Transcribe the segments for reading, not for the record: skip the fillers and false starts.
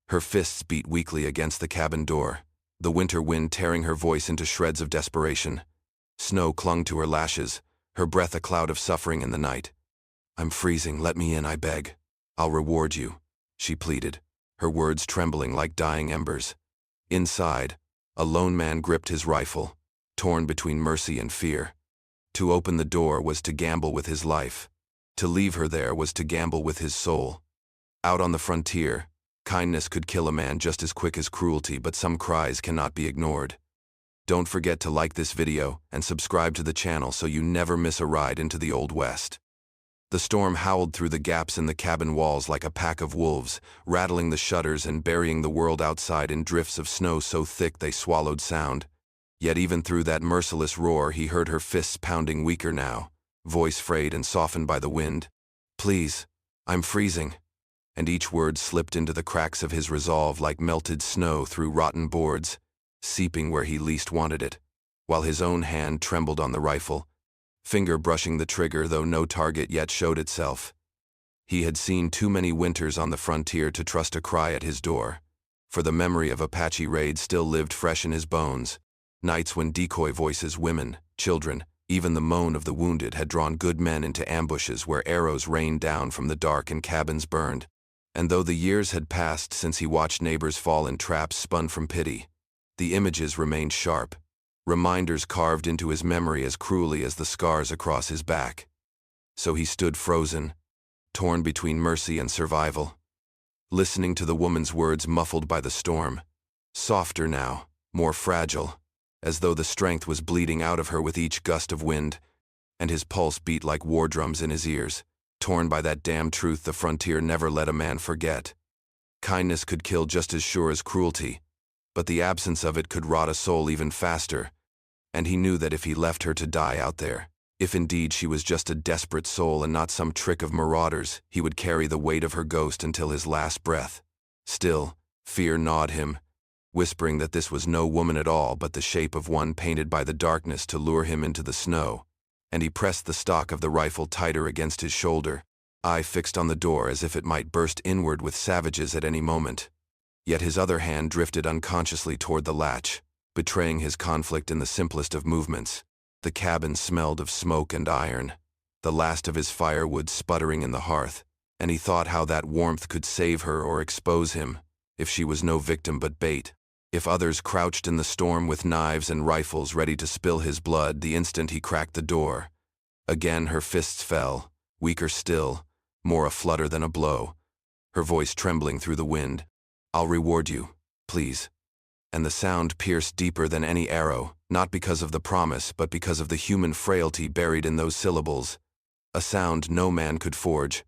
Her fists beat weakly against the cabin door, the winter wind tearing her voice into shreds of desperation. Snow clung to her lashes, her breath a cloud of suffering in the night. "I'm freezing, let me in, I beg. I'll reward you," she pleaded, her words trembling like dying embers. Inside, a lone man gripped his rifle, torn between mercy and fear. To open the door was to gamble with his life. To leave her there was to gamble with his soul. Out on the frontier, kindness could kill a man just as quick as cruelty, but some cries cannot be ignored. Don't forget to like this video and subscribe to the channel so you never miss a ride into the Old West. The storm howled through the gaps in the cabin walls like a pack of wolves, rattling the shutters and burying the world outside in drifts of snow so thick they swallowed sound. Yet even through that merciless roar he heard her fists pounding weaker now, voice frayed and softened by the wind. "Please, I'm freezing." And each word slipped into the cracks of his resolve like melted snow through rotten boards, seeping where he least wanted it, while his own hand trembled on the rifle, finger brushing the trigger though no target yet showed itself. He had seen too many winters on the frontier to trust a cry at his door, for the memory of Apache raids still lived fresh in his bones, nights when decoy voices, women, children, even the moan of the wounded had drawn good men into ambushes where arrows rained down from the dark and cabins burned. And though the years had passed since he watched neighbors fall in traps spun from pity, the images remained sharp, reminders carved into his memory as cruelly as the scars across his back. So he stood frozen, torn between mercy and survival, listening to the woman's words muffled by the storm, softer now, more fragile, as though the strength was bleeding out of her with each gust of wind, and his pulse beat like war drums in his ears, torn by that damn truth the frontier never let a man forget. Kindness could kill just as sure as cruelty, but the absence of it could rot a soul even faster, and he knew that if he left her to die out there, if indeed she was just a desperate soul and not some trick of marauders, he would carry the weight of her ghost until his last breath. Still, fear gnawed him, whispering that this was no woman at all but the shape of one painted by the darkness to lure him into the snow, and he pressed the stock of the rifle tighter against his shoulder, eye fixed on the door as if it might burst inward with savages at any moment. Yet his other hand drifted unconsciously toward the latch, betraying his conflict in the simplest of movements. The cabin smelled of smoke and iron, the last of his firewood sputtering in the hearth, and he thought how that warmth could save her or expose him, if she was no victim but bait. If others crouched in the storm with knives and rifles ready to spill his blood the instant he cracked the door. Again her fists fell, weaker still, more a flutter than a blow, her voice trembling through the wind. "I'll reward you, please." And the sound pierced deeper than any arrow, not because of the promise, but because of the human frailty buried in those syllables. A sound no man could forge,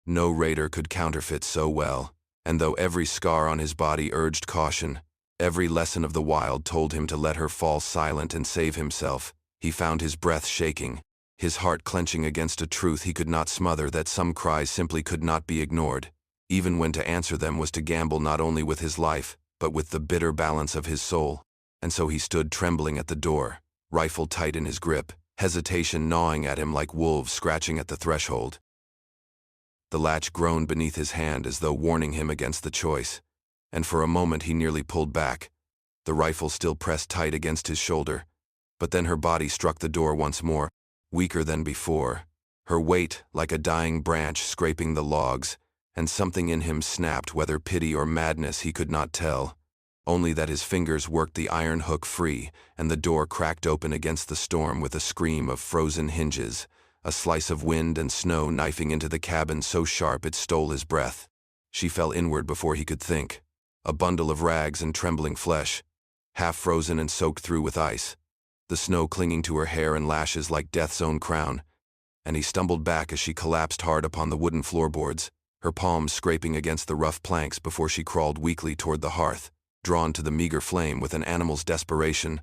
no raider could counterfeit so well, and though every scar on his body urged caution, every lesson of the wild told him to let her fall silent and save himself, he found his breath shaking, his heart clenching against a truth he could not smother, that some cries simply could not be ignored, even when to answer them was to gamble not only with his life, but with the bitter balance of his soul. And so he stood trembling at the door, rifle tight in his grip, hesitation gnawing at him like wolves scratching at the threshold. The latch groaned beneath his hand as though warning him against the choice, and for a moment he nearly pulled back, the rifle still pressed tight against his shoulder. But then her body struck the door once more, weaker than before, her weight like a dying branch scraping the logs, and something in him snapped, whether pity or madness he could not tell, only that his fingers worked the iron hook free, and the door cracked open against the storm with a scream of frozen hinges, a slice of wind and snow knifing into the cabin so sharp it stole his breath. She fell inward before he could think, a bundle of rags and trembling flesh, half frozen and soaked through with ice, the snow clinging to her hair and lashes like death's own crown, and he stumbled back as she collapsed hard upon the wooden floorboards, her palms scraping against the rough planks before she crawled weakly toward the hearth, drawn to the meager flame with an animal's desperation,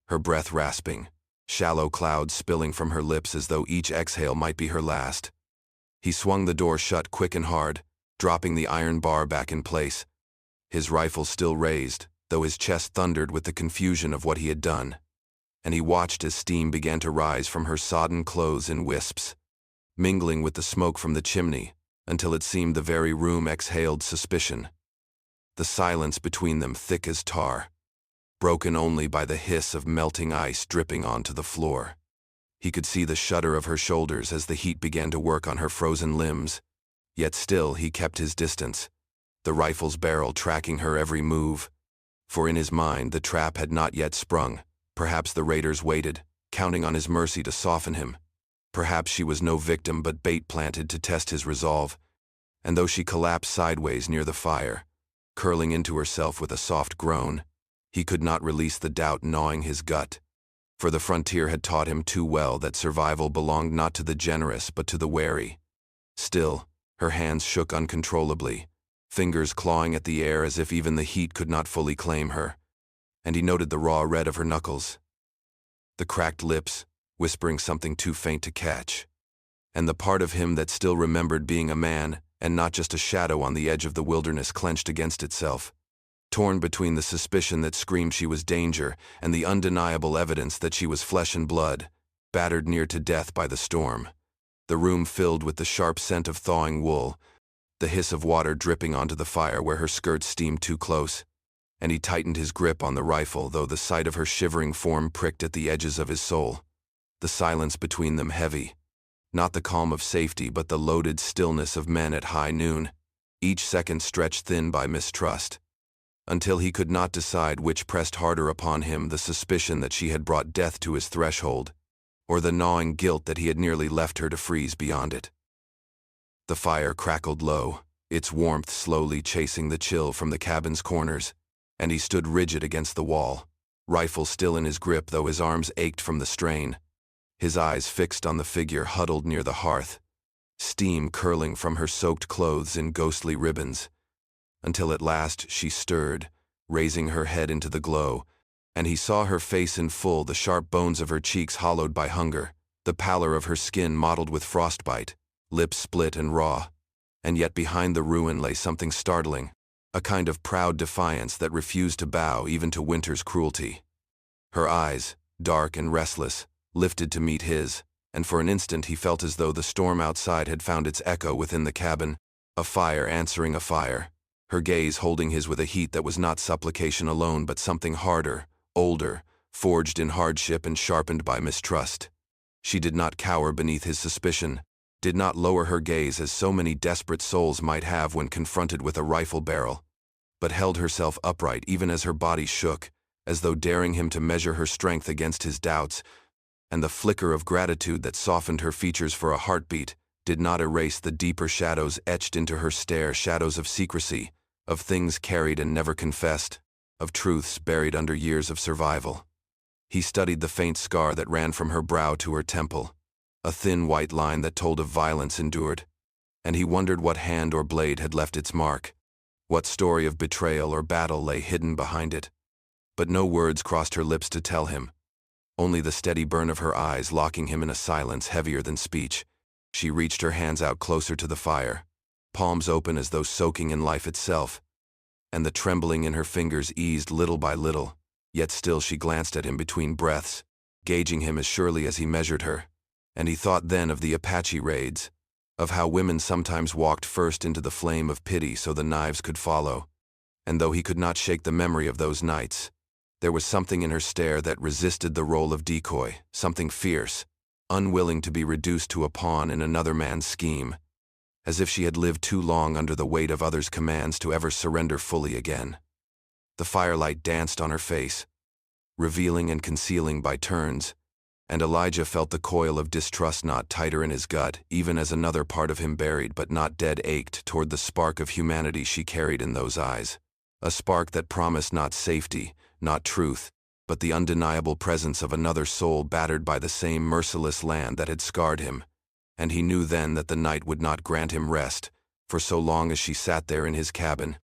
her breath rasping, shallow clouds spilling from her lips as though each exhale might be her last. He swung the door shut quick and hard, dropping the iron bar back in place, his rifle still raised, though his chest thundered with the confusion of what he had done, and he watched as steam began to rise from her sodden clothes in wisps, mingling with the smoke from the chimney, until it seemed the very room exhaled suspicion. the silence between them thick as tar, broken only by the hiss of melting ice dripping onto the floor. He could see the shudder of her shoulders as the heat began to work on her frozen limbs, yet still he kept his distance, the rifle's barrel tracking her every move. For in his mind the trap had not yet sprung. Perhaps the raiders waited, counting on his mercy to soften him. Perhaps she was no victim but bait planted to test his resolve. And though she collapsed sideways near the fire, curling into herself with a soft groan, he could not release the doubt gnawing his gut. For the frontier had taught him too well that survival belonged not to the generous but to the wary. Still, her hands shook uncontrollably, fingers clawing at the air as if even the heat could not fully claim her, and he noted the raw red of her knuckles, the cracked lips, whispering something too faint to catch, and the part of him that still remembered being a man and not just a shadow on the edge of the wilderness clenched against itself, torn between the suspicion that screamed she was danger and the undeniable evidence that she was flesh and blood, battered near to death by the storm. The room filled with the sharp scent of thawing wool, the hiss of water dripping onto the fire where her skirts steamed too close, and he tightened his grip on the rifle, though the sight of her shivering form pricked at the edges of his soul. The silence between them heavy, not the calm of safety but the loaded stillness of men at high noon, each second stretched thin by mistrust, until he could not decide which pressed harder upon him, the suspicion that she had brought death to his threshold, or the gnawing guilt that he had nearly left her to freeze beyond it. The fire crackled low, its warmth slowly chasing the chill from the cabin's corners, and he stood rigid against the wall, rifle still in his grip though his arms ached from the strain, his eyes fixed on the figure huddled near the hearth, steam curling from her soaked clothes in ghostly ribbons, until at last she stirred, raising her head into the glow, and he saw her face in full, the sharp bones of her cheeks hollowed by hunger, the pallor of her skin mottled with frostbite, lips split and raw, and yet behind the ruin lay something startling, a kind of proud defiance that refused to bow even to winter's cruelty. Her eyes, dark and restless, lifted to meet his, and for an instant he felt as though the storm outside had found its echo within the cabin, a fire answering a fire, her gaze holding his with a heat that was not supplication alone but something harder, older, forged in hardship and sharpened by mistrust. She did not cower beneath his suspicion, did not lower her gaze as so many desperate souls might have when confronted with a rifle barrel, but held herself upright even as her body shook, as though daring him to measure her strength against his doubts, and the flicker of gratitude that softened her features for a heartbeat did not erase the deeper shadows etched into her stare, shadows of secrecy, of things carried and never confessed, of truths buried under years of survival. He studied the faint scar that ran from her brow to her temple, a thin white line that told of violence endured, and he wondered what hand or blade had left its mark, what story of betrayal or battle lay hidden behind it. But no words crossed her lips to tell him, only the steady burn of her eyes locking him in a silence heavier than speech. She reached her hands out closer to the fire, palms open as though soaking in life itself, and the trembling in her fingers eased little by little, yet still she glanced at him between breaths, gauging him as surely as he measured her, and he thought then of the Apache raids, of how women sometimes walked first into the flame of pity so the knives could follow, and though he could not shake the memory of those nights, there was something in her stare that resisted the role of decoy, something fierce, unwilling to be reduced to a pawn in another man's scheme, as if she had lived too long under the weight of others' commands to ever surrender fully again. The firelight danced on her face, revealing and concealing by turns, and Elijah felt the coil of distrust knot tighter in his gut, even as another part of him buried but not dead ached toward the spark of humanity she carried in those eyes, a spark that promised not safety, not truth, but the undeniable presence of another soul battered by the same merciless land that had scarred him, and he knew then that the night would not grant him rest, for so long as she sat there in his cabin,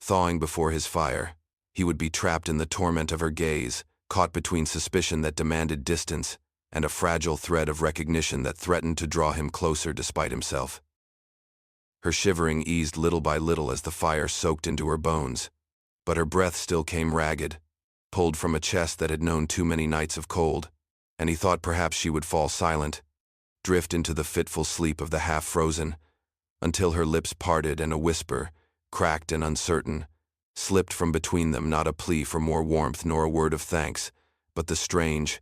thawing before his fire, he would be trapped in the torment of her gaze, caught between suspicion that demanded distance and a fragile thread of recognition that threatened to draw him closer despite himself. Her shivering eased little by little as the fire soaked into her bones, but her breath still came ragged, pulled from a chest that had known too many nights of cold, and he thought perhaps she would fall silent, drift into the fitful sleep of the half-frozen, until her lips parted and a whisper, cracked and uncertain, slipped from between them, not a plea for more warmth nor a word of thanks, but the strange,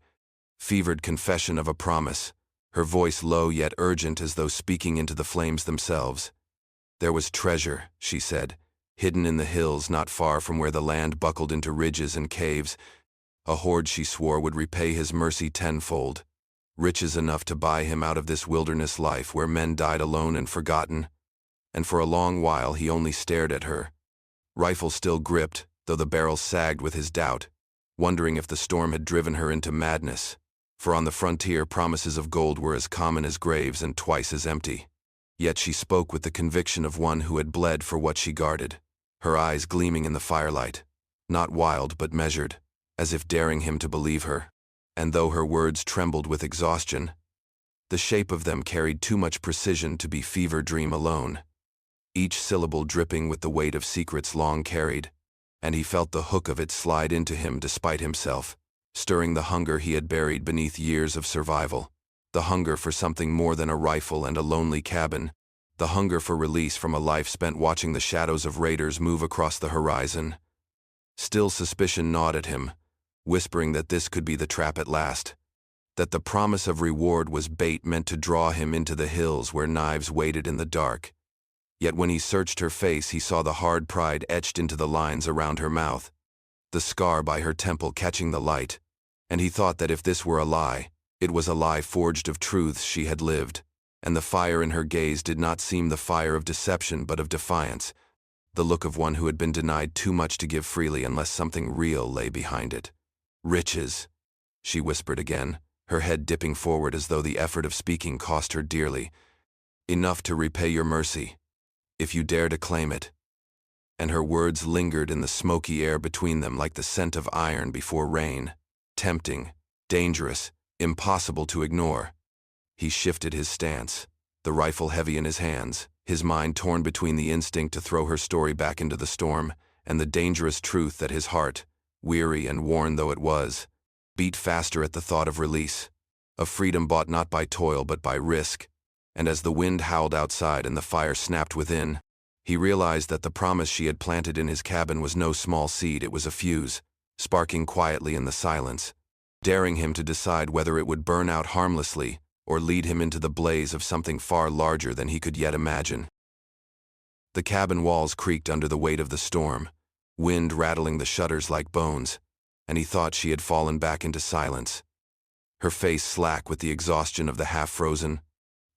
fevered confession of a promise, her voice low yet urgent as though speaking into the flames themselves. There was treasure, she said, hidden in the hills not far from where the land buckled into ridges and caves. A hoard, she swore, would repay his mercy tenfold. Riches enough to buy him out of this wilderness life where men died alone and forgotten. And for a long while he only stared at her, rifle still gripped, though the barrel sagged with his doubt, wondering if the storm had driven her into madness. For on the frontier, promises of gold were as common as graves and twice as empty. Yet she spoke with the conviction of one who had bled for what she guarded, her eyes gleaming in the firelight, not wild but measured, as if daring him to believe her. And though her words trembled with exhaustion, the shape of them carried too much precision to be fever dream alone, each syllable dripping with the weight of secrets long carried, and he felt the hook of it slide into him despite himself, stirring the hunger he had buried beneath years of survival, the hunger for something more than a rifle and a lonely cabin, the hunger for release from a life spent watching the shadows of raiders move across the horizon. Still suspicion gnawed at him, whispering that this could be the trap at last, that the promise of reward was bait meant to draw him into the hills where knives waited in the dark. Yet when he searched her face, he saw the hard pride etched into the lines around her mouth, the scar by her temple catching the light, and he thought that if this were a lie, it was a lie forged of truths she had lived, and the fire in her gaze did not seem the fire of deception but of defiance, the look of one who had been denied too much to give freely unless something real lay behind it. "Riches," she whispered again, her head dipping forward as though the effort of speaking cost her dearly. "Enough to repay your mercy, if you dare to claim it." And her words lingered in the smoky air between them like the scent of iron before rain, tempting, dangerous, impossible to ignore. He shifted his stance, the rifle heavy in his hands, his mind torn between the instinct to throw her story back into the storm and the dangerous truth that his heart, weary and worn though it was, beat faster at the thought of release, of freedom bought not by toil but by risk. And as the wind howled outside and the fire snapped within, he realized that the promise she had planted in his cabin was no small seed. It was a fuse, sparking quietly in the silence, daring him to decide whether it would burn out harmlessly or lead him into the blaze of something far larger than he could yet imagine. The cabin walls creaked under the weight of the storm, wind rattling the shutters like bones, and he thought she had fallen back into silence, her face slack with the exhaustion of the half-frozen,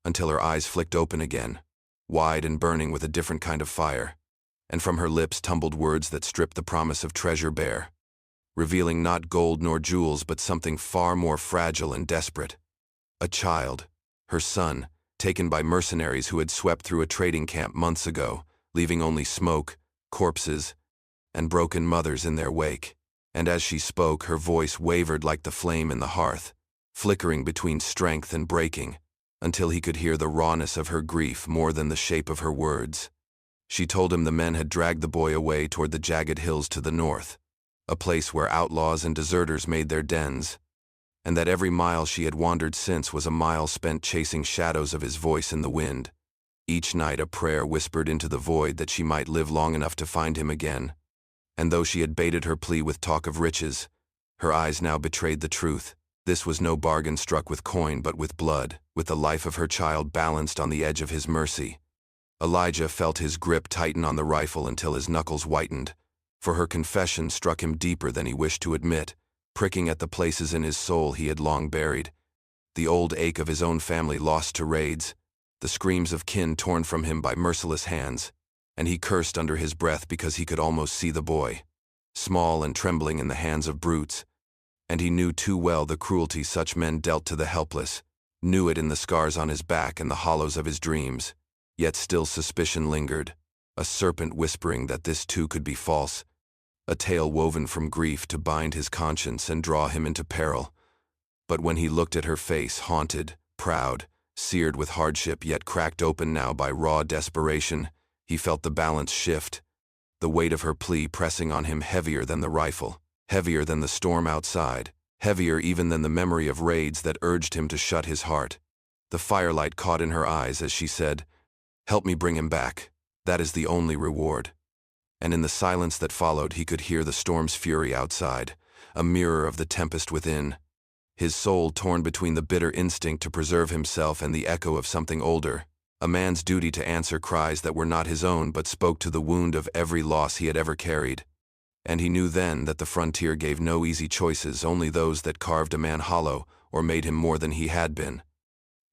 until her eyes flicked open again, wide and burning with a different kind of fire, and from her lips tumbled words that stripped the promise of treasure bare, revealing not gold nor jewels but something far more fragile and desperate. A child, her son, taken by mercenaries who had swept through a trading camp months ago, leaving only smoke, corpses, and broken mothers in their wake. And as she spoke, her voice wavered like the flame in the hearth, flickering between strength and breaking, until he could hear the rawness of her grief more than the shape of her words. She told him the men had dragged the boy away toward the jagged hills to the north, a place where outlaws and deserters made their dens, and that every mile she had wandered since was a mile spent chasing shadows of his voice in the wind, each night a prayer whispered into the void that she might live long enough to find him again. And though she had baited her plea with talk of riches, her eyes now betrayed the truth. This was no bargain struck with coin but with blood, with the life of her child balanced on the edge of his mercy. Elijah felt his grip tighten on the rifle until his knuckles whitened, for her confession struck him deeper than he wished to admit, pricking at the places in his soul he had long buried. The old ache of his own family lost to raids, the screams of kin torn from him by merciless hands, and he cursed under his breath because he could almost see the boy, small and trembling in the hands of brutes, and he knew too well the cruelty such men dealt to the helpless, knew it in the scars on his back and the hollows of his dreams. Yet still suspicion lingered, a serpent whispering that this too could be false, a tale woven from grief to bind his conscience and draw him into peril. But when he looked at her face, haunted, proud, seared with hardship yet cracked open now by raw desperation, he felt the balance shift, the weight of her plea pressing on him heavier than the rifle, heavier than the storm outside, heavier even than the memory of raids that urged him to shut his heart. The firelight caught in her eyes as she said, "Help me bring him back. That is the only reward." and in the silence that followed he could hear the storm's fury outside, a mirror of the tempest within. His soul torn between the bitter instinct to preserve himself and the echo of something older, a man's duty to answer cries that were not his own but spoke to the wound of every loss he had ever carried. And he knew then that the frontier gave no easy choices, only those that carved a man hollow or made him more than he had been.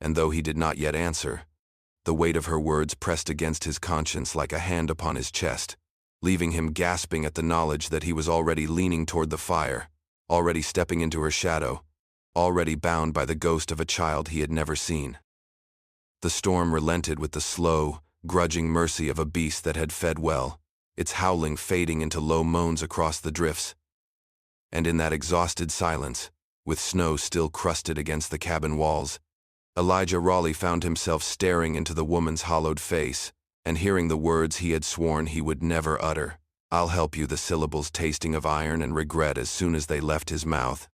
And though he did not yet answer, the weight of her words pressed against his conscience like a hand upon his chest, leaving him gasping at the knowledge that he was already leaning toward the fire, already stepping into her shadow, already bound by the ghost of a child he had never seen. The storm relented with the slow, grudging mercy of a beast that had fed well, its howling fading into low moans across the drifts. And in that exhausted silence, with snow still crusted against the cabin walls, Rawley found himself staring into the woman's hollowed face and hearing the words he had sworn he would never utter. "I'll help you," the syllables tasting of iron and regret as soon as they left his mouth.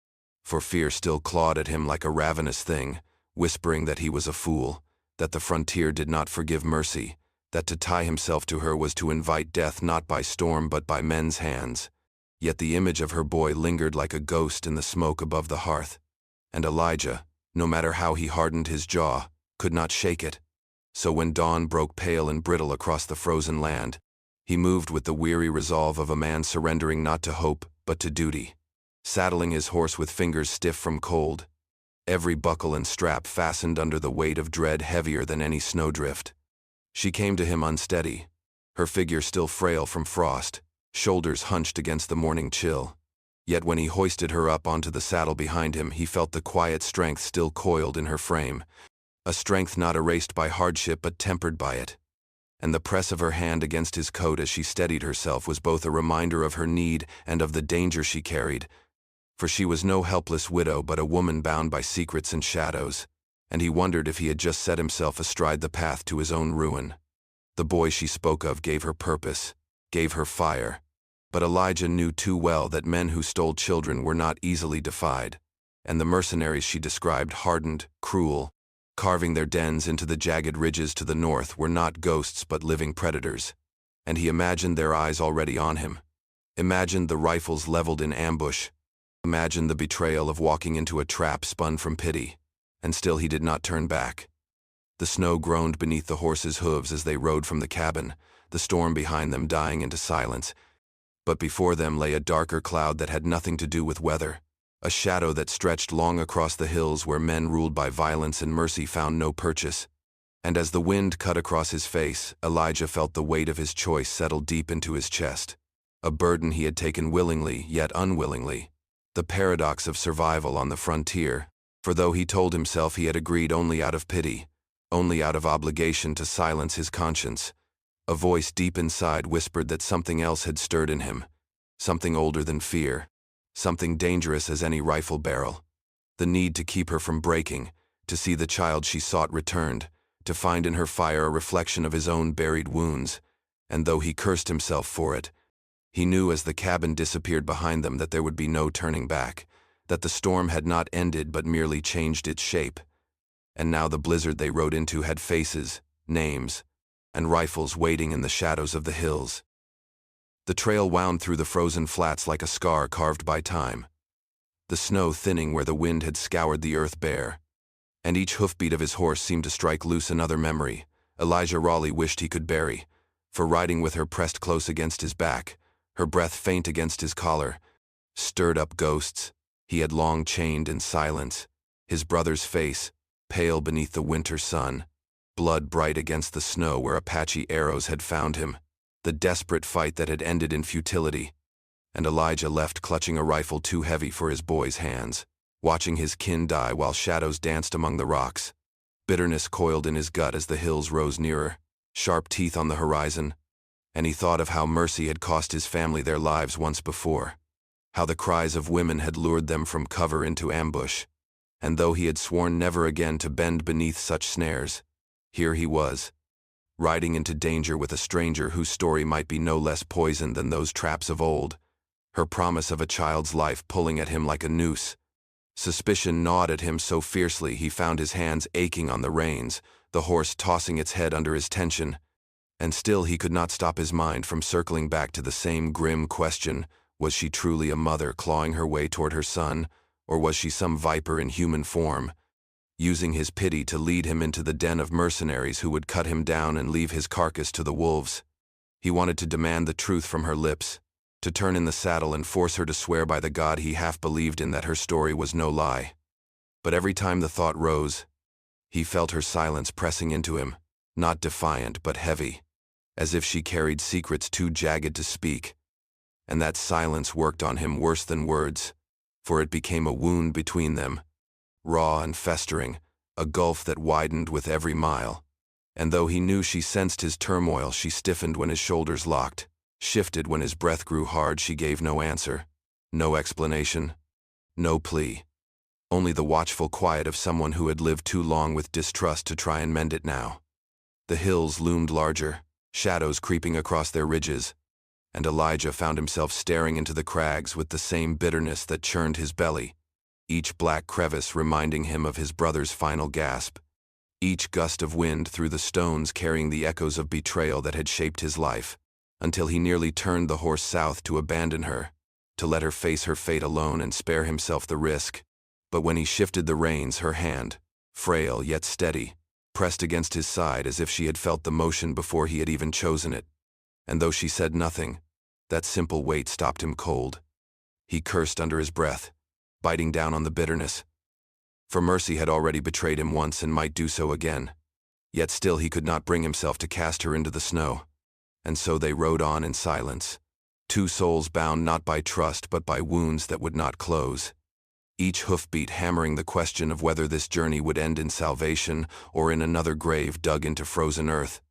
For fear still clawed at him like a ravenous thing, whispering that he was a fool, that the frontier did not forgive mercy, that to tie himself to her was to invite death not by storm but by men's hands. Yet the image of her boy lingered like a ghost in the smoke above the hearth, and Elijah, no matter how he hardened his jaw, could not shake it. So when dawn broke pale and brittle across the frozen land, he moved with the weary resolve of a man surrendering not to hope but to duty, saddling his horse with fingers stiff from cold, every buckle and strap fastened under the weight of dread heavier than any snowdrift. She came to him unsteady, her figure still frail from frost, shoulders hunched against the morning chill. Yet when he hoisted her up onto the saddle behind him, he felt the quiet strength still coiled in her frame, a strength not erased by hardship but tempered by it. And the press of her hand against his coat as she steadied herself was both a reminder of her need and of the danger she carried, for she was no helpless widow but a woman bound by secrets and shadows, and he wondered if he had just set himself astride the path to his own ruin. The boy she spoke of gave her purpose, gave her fire, but Elijah knew too well that men who stole children were not easily defied, and the mercenaries she described, hardened, cruel, carving their dens into the jagged ridges to the north, were not ghosts but living predators. And he imagined their eyes already on him, imagined the rifles leveled in ambush, imagined the betrayal of walking into a trap spun from pity, and still he did not turn back. The snow groaned beneath the horses' hooves as they rode from the cabin, the storm behind them dying into silence. But before them lay a darker cloud that had nothing to do with weather, a shadow that stretched long across the hills where men ruled by violence and mercy found no purchase. And as the wind cut across his face, Elijah felt the weight of his choice settle deep into his chest, a burden he had taken willingly yet unwillingly, the paradox of survival on the frontier, for though he told himself he had agreed only out of pity, only out of obligation to silence his conscience, a voice deep inside whispered that something else had stirred in him, something older than fear, something dangerous as any rifle barrel. The need to keep her from breaking, to see the child she sought returned, to find in her fire a reflection of his own buried wounds. And though he cursed himself for it, he knew as the cabin disappeared behind them that there would be no turning back, that the storm had not ended but merely changed its shape. And now the blizzard they rode into had faces, names, and rifles waiting in the shadows of the hills. The trail wound through the frozen flats like a scar carved by time, the snow thinning where the wind had scoured the earth bare. And each hoofbeat of his horse seemed to strike loose another memory Rawley wished he could bury, for riding with her pressed close against his back, her breath faint against his collar, stirred up ghosts he had long chained in silence, his brother's face, pale beneath the winter sun, blood bright against the snow where Apache arrows had found him, the desperate fight that had ended in futility. And Elijah left clutching a rifle too heavy for his boy's hands, watching his kin die while shadows danced among the rocks. Bitterness coiled in his gut as the hills rose nearer, sharp teeth on the horizon, and he thought of how mercy had cost his family their lives once before, how the cries of women had lured them from cover into ambush, and though he had sworn never again to bend beneath such snares, here he was, riding into danger with a stranger whose story might be no less poisoned than those traps of old, her promise of a child's life pulling at him like a noose. Suspicion gnawed at him so fiercely he found his hands aching on the reins, the horse tossing its head under his tension. And still he could not stop his mind from circling back to the same grim question: was she truly a mother clawing her way toward her son, or was she some viper in human form, using his pity to lead him into the den of mercenaries who would cut him down and leave his carcass to the wolves? He wanted to demand the truth from her lips, to turn in the saddle and force her to swear by the God he half believed in that her story was no lie. But every time the thought rose, he felt her silence pressing into him, not defiant but heavy, as if she carried secrets too jagged to speak. And that silence worked on him worse than words, for it became a wound between them, raw and festering, a gulf that widened with every mile. And though he knew she sensed his turmoil, she stiffened when his shoulders locked, shifted when his breath grew hard. She gave no answer, no explanation, no plea. Only the watchful quiet of someone who had lived too long with distrust to try and mend it now. The hills loomed larger, shadows creeping across their ridges, and Elijah found himself staring into the crags with the same bitterness that churned his belly, each black crevice reminding him of his brother's final gasp, each gust of wind through the stones carrying the echoes of betrayal that had shaped his life, until he nearly turned the horse south to abandon her, to let her face her fate alone and spare himself the risk. But when he shifted the reins, her hand, frail yet steady, pressed against his side as if she had felt the motion before he had even chosen it. And though she said nothing, that simple weight stopped him cold. He cursed under his breath, biting down on the bitterness. For Mercy had already betrayed him once and might do so again. Yet still he could not bring himself to cast her into the snow. And so they rode on in silence, two souls bound not by trust but by wounds that would not close, each hoofbeat hammering the question of whether this journey would end in salvation or in another grave dug into frozen earth.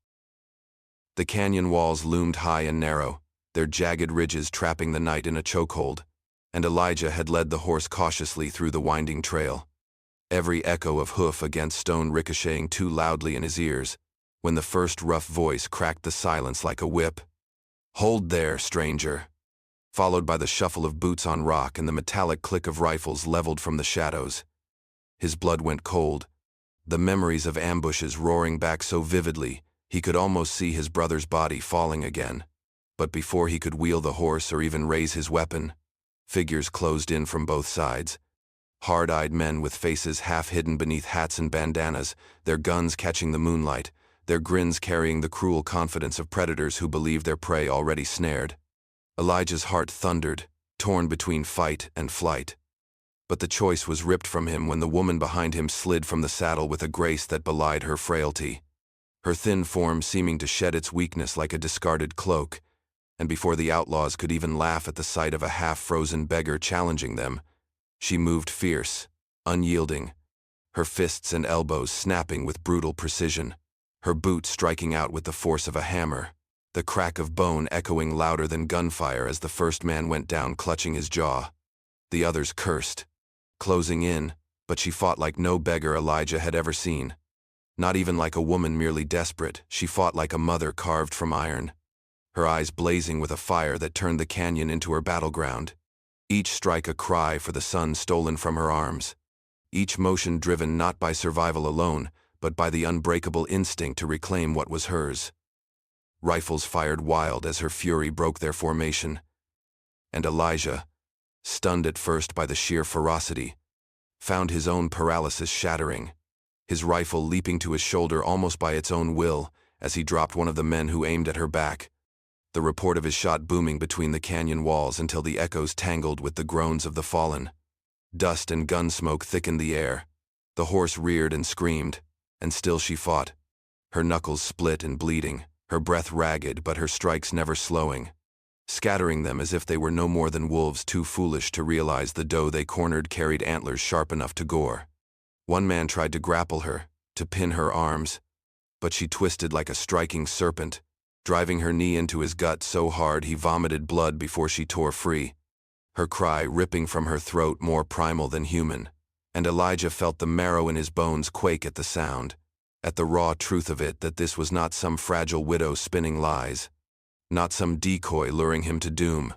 The canyon walls loomed high and narrow, their jagged ridges trapping the night in a chokehold, and Elijah had led the horse cautiously through the winding trail, every echo of hoof against stone ricocheting too loudly in his ears, when the first rough voice cracked the silence like a whip. "Hold there, stranger," followed by the shuffle of boots on rock and the metallic click of rifles leveled from the shadows. His blood went cold, the memories of ambushes roaring back so vividly he could almost see his brother's body falling again. But before he could wheel the horse or even raise his weapon, figures closed in from both sides, hard-eyed men with faces half hidden beneath hats and bandanas, their guns catching the moonlight, their grins carrying the cruel confidence of predators who believe their prey already snared. Elijah's heart thundered, torn between fight and flight. But the choice was ripped from him when the woman behind him slid from the saddle with a grace that belied her frailty, her thin form seeming to shed its weakness like a discarded cloak, and before the outlaws could even laugh at the sight of a half-frozen beggar challenging them, she moved fierce, unyielding, her fists and elbows snapping with brutal precision, her boot striking out with the force of a hammer, the crack of bone echoing louder than gunfire as the first man went down clutching his jaw. The others cursed, closing in, but she fought like no beggar Elijah had ever seen. Not even like a woman merely desperate, she fought like a mother carved from iron, her eyes blazing with a fire that turned the canyon into her battleground, each strike a cry for the son stolen from her arms, each motion driven not by survival alone, but by the unbreakable instinct to reclaim what was hers. Rifles fired wild as her fury broke their formation, and Elijah, stunned at first by the sheer ferocity, found his own paralysis shattering, his rifle leaping to his shoulder almost by its own will as he dropped one of the men who aimed at her back, the report of his shot booming between the canyon walls until the echoes tangled with the groans of the fallen. Dust and gun smoke thickened the air. The horse reared and screamed, and still she fought, her knuckles split and bleeding, her breath ragged but her strikes never slowing, scattering them as if they were no more than wolves too foolish to realize the doe they cornered carried antlers sharp enough to gore. One man tried to grapple her, to pin her arms, but she twisted like a striking serpent, driving her knee into his gut so hard he vomited blood before she tore free, her cry ripping from her throat more primal than human, and Elijah felt the marrow in his bones quake at the sound, at the raw truth of it that this was not some fragile widow spinning lies, not some decoy luring him to doom,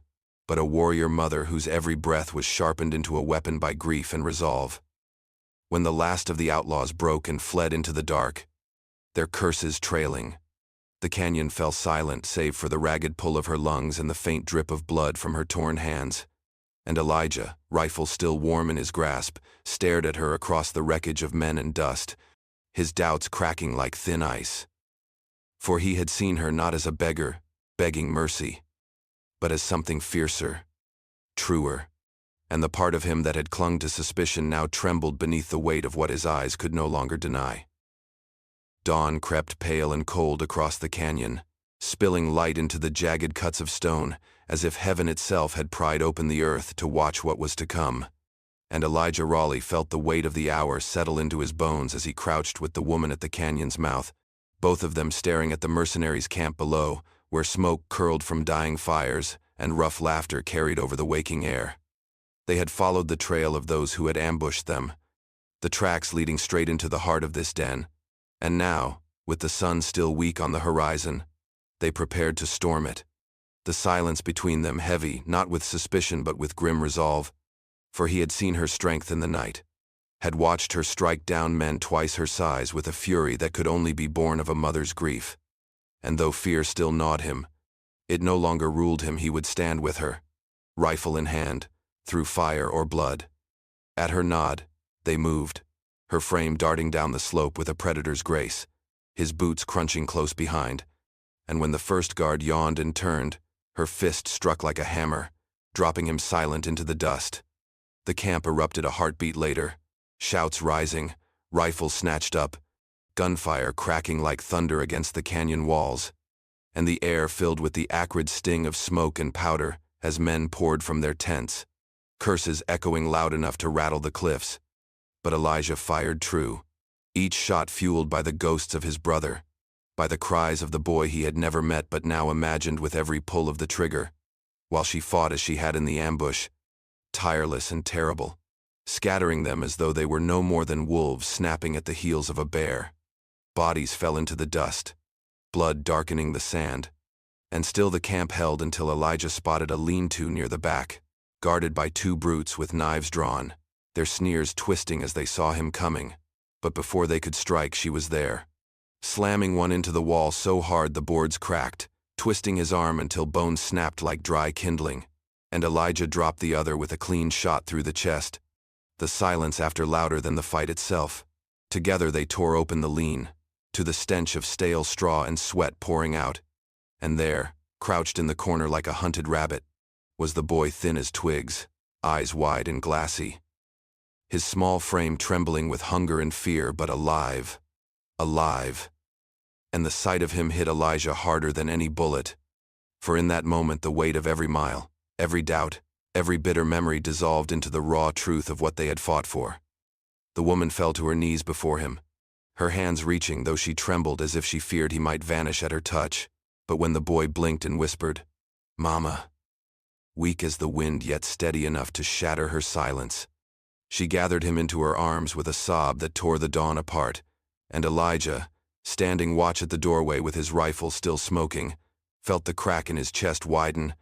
but a warrior mother whose every breath was sharpened into a weapon by grief and resolve. When the last of the outlaws broke and fled into the dark, their curses trailing, The canyon fell silent save for the ragged pull of her lungs and the faint drip of blood from her torn hands. And Elijah, rifle still warm in his grasp, stared at her across the wreckage of men and dust, his doubts cracking like thin ice. For he had seen her not as a beggar, begging mercy, but as something fiercer, truer, and the part of him that had clung to suspicion now trembled beneath the weight of what his eyes could no longer deny. Dawn crept pale and cold across the canyon, spilling light into the jagged cuts of stone, as if heaven itself had pried open the earth to watch what was to come. And Elijah Rawley felt the weight of the hour settle into his bones as he crouched with the woman at the canyon's mouth, both of them staring at the mercenaries' camp below, where smoke curled from dying fires and rough laughter carried over the waking air. They had followed the trail of those who had ambushed them, the tracks leading straight into the heart of this den, and now, with the sun still weak on the horizon, they prepared to storm it, the silence between them heavy, not with suspicion but with grim resolve, for he had seen her strength in the night, had watched her strike down men twice her size with a fury that could only be born of a mother's grief. And though fear still gnawed him, it no longer ruled him. He would stand with her, rifle in hand, through fire or blood. At her nod, they moved, her frame darting down the slope with a predator's grace, his boots crunching close behind, and when the first guard yawned and turned, her fist struck like a hammer, dropping him silent into the dust. The camp erupted a heartbeat later, shouts rising, rifles snatched up, gunfire cracking like thunder against the canyon walls, and the air filled with the acrid sting of smoke and powder as men poured from their tents, curses echoing loud enough to rattle the cliffs. But Elijah fired true, each shot fueled by the ghosts of his brother, by the cries of the boy he had never met but now imagined with every pull of the trigger, while she fought as she had in the ambush, tireless and terrible, scattering them as though they were no more than wolves snapping at the heels of a bear. Bodies fell into the dust, blood darkening the sand, and still the camp held until Elijah spotted a lean-to near the back, guarded by two brutes with knives drawn, their sneers twisting as they saw him coming. But before they could strike, she was there, slamming one into the wall so hard the boards cracked, twisting his arm until bones snapped like dry kindling, and Elijah dropped the other with a clean shot through the chest, the silence after louder than the fight itself. Together they tore open the lean, to the stench of stale straw and sweat pouring out, and there, crouched in the corner like a hunted rabbit, was the boy thin as twigs, eyes wide and glassy, his small frame trembling with hunger and fear, but alive. Alive. And the sight of him hit Elijah harder than any bullet, for in that moment the weight of every mile, every doubt, every bitter memory dissolved into the raw truth of what they had fought for. The woman fell to her knees before him, her hands reaching, though she trembled as if she feared he might vanish at her touch. But when the boy blinked and whispered, "Mama," weak as the wind yet steady enough to shatter her silence, she gathered him into her arms with a sob that tore the dawn apart, and Elijah, standing watch at the doorway with his rifle still smoking, felt the crack in his chest widen,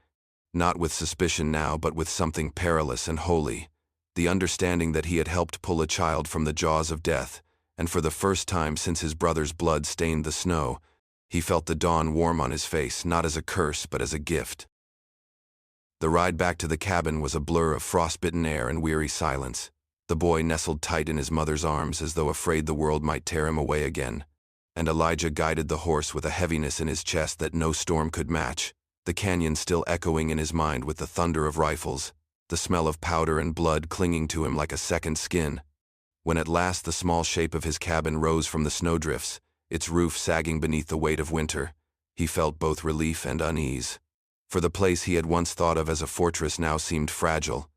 not with suspicion now but with something perilous and holy, the understanding that he had helped pull a child from the jaws of death, and for the first time since his brother's blood stained the snow, he felt the dawn warm on his face, not as a curse but as a gift. The ride back to the cabin was a blur of frostbitten air and weary silence. The boy nestled tight in his mother's arms as though afraid the world might tear him away again, and Elijah guided the horse with a heaviness in his chest that no storm could match, the canyon still echoing in his mind with the thunder of rifles, the smell of powder and blood clinging to him like a second skin. When at last the small shape of his cabin rose from the snowdrifts, its roof sagging beneath the weight of winter, he felt both relief and unease. For the place he had once thought of as a fortress now seemed fragile,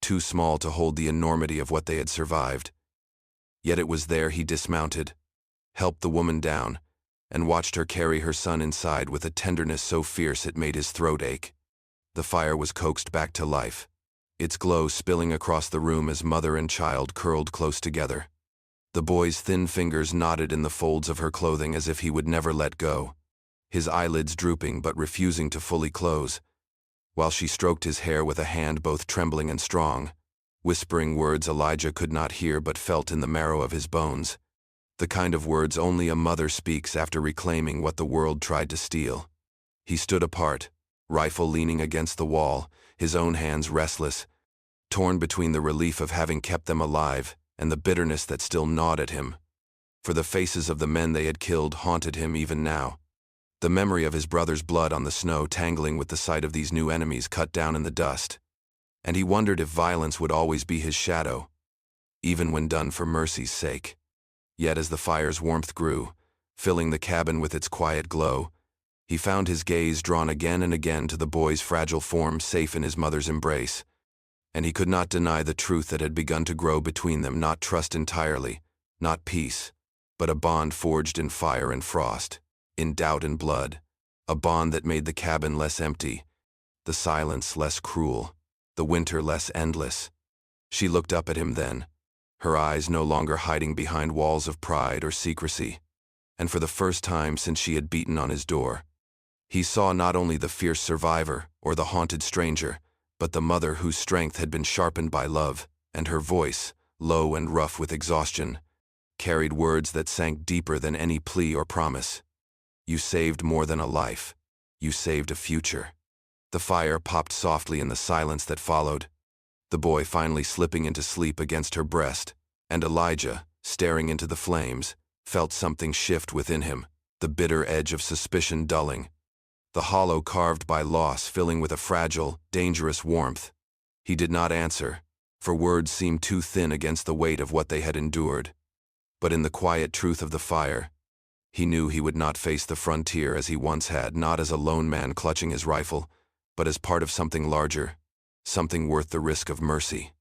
too small to hold the enormity of what they had survived. Yet it was there he dismounted, helped the woman down, and watched her carry her son inside with a tenderness so fierce it made his throat ache. The fire was coaxed back to life, its glow spilling across the room as mother and child curled close together. The boy's thin fingers knotted in the folds of her clothing as if he would never let go, his eyelids drooping but refusing to fully close, while she stroked his hair with a hand both trembling and strong, whispering words Elijah could not hear but felt in the marrow of his bones. The kind of words only a mother speaks after reclaiming what the world tried to steal. He stood apart, rifle leaning against the wall, his own hands restless, torn between the relief of having kept them alive and the bitterness that still gnawed at him. For the faces of the men they had killed haunted him even now. The memory of his brother's blood on the snow tangling with the sight of these new enemies cut down in the dust. And he wondered if violence would always be his shadow, even when done for mercy's sake. Yet as the fire's warmth grew, filling the cabin with its quiet glow, he found his gaze drawn again and again to the boy's fragile form safe in his mother's embrace. And he could not deny the truth that had begun to grow between them, not trust entirely, not peace, but a bond forged in fire and frost, in doubt and blood, a bond that made the cabin less empty, the silence less cruel, the winter less endless. She looked up at him then, her eyes no longer hiding behind walls of pride or secrecy, and for the first time since she had beaten on his door, he saw not only the fierce survivor or the haunted stranger, but the mother whose strength had been sharpened by love, and her voice, low and rough with exhaustion, carried words that sank deeper than any plea or promise. You saved more than a life. You saved a future. The fire popped softly in the silence that followed, the boy finally slipping into sleep against her breast, and Elijah, staring into the flames, felt something shift within him, the bitter edge of suspicion dulling, the hollow carved by loss filling with a fragile, dangerous warmth. He did not answer, for words seemed too thin against the weight of what they had endured. But in the quiet truth of the fire, he knew he would not face the frontier as he once had, not as a lone man clutching his rifle, but as part of something larger, something worth the risk of mercy.